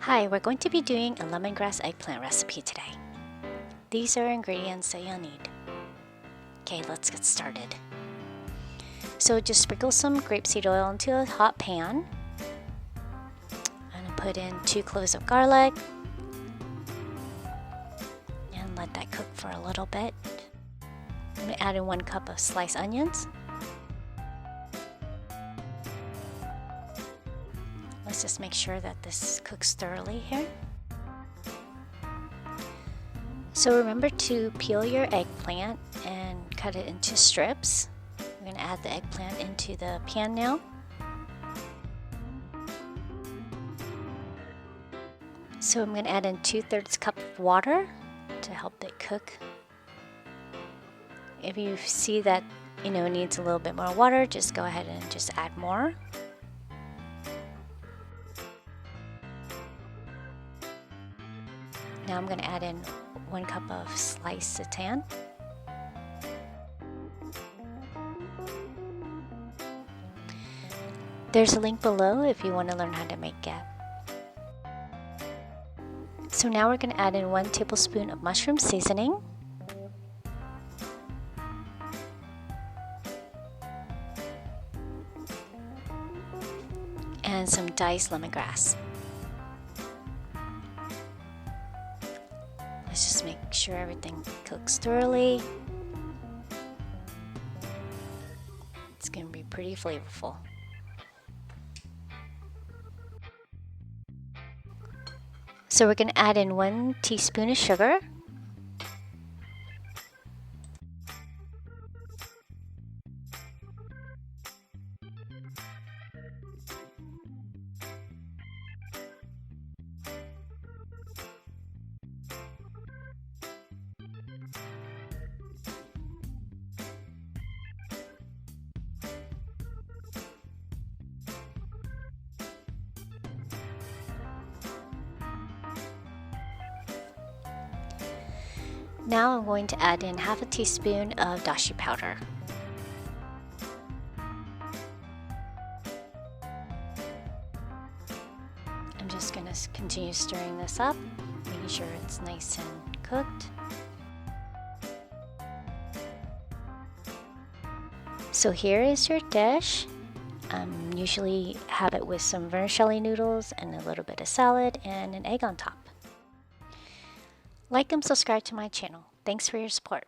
Hi, we're going to be doing a lemongrass eggplant recipe today. These are ingredients that you'll need. Okay, let's get started. So just sprinkle some grapeseed oil into a hot pan. I'm going to put in 2 cloves of garlic and let that cook for a little bit. I'm going to add in 1 cup of sliced onions. Let's just make sure that this cooks thoroughly here. So remember to peel your eggplant and cut it into strips. We're going to add the eggplant into the pan now. So I'm going to add in 2/3 cup of water to help it cook. If you see that it needs a little bit more water, just go ahead and just add more. Now I'm going to add in 1 cup of sliced seitan. There's a link below if you want to learn how to make it. So now we're going to add in 1 tablespoon of mushroom seasoning. And some diced lemongrass. Let's just make sure everything cooks thoroughly. It's going to be pretty flavorful. So we're going to add in 1 teaspoon of sugar. Now I'm going to add in 1/2 teaspoon of Dashi Powder. I'm just going to continue stirring this up, making sure it's nice and cooked. So here is your dish. Usually have it with some vermicelli noodles and a little bit of salad and an egg on top. Like and subscribe to my channel. Thanks for your support.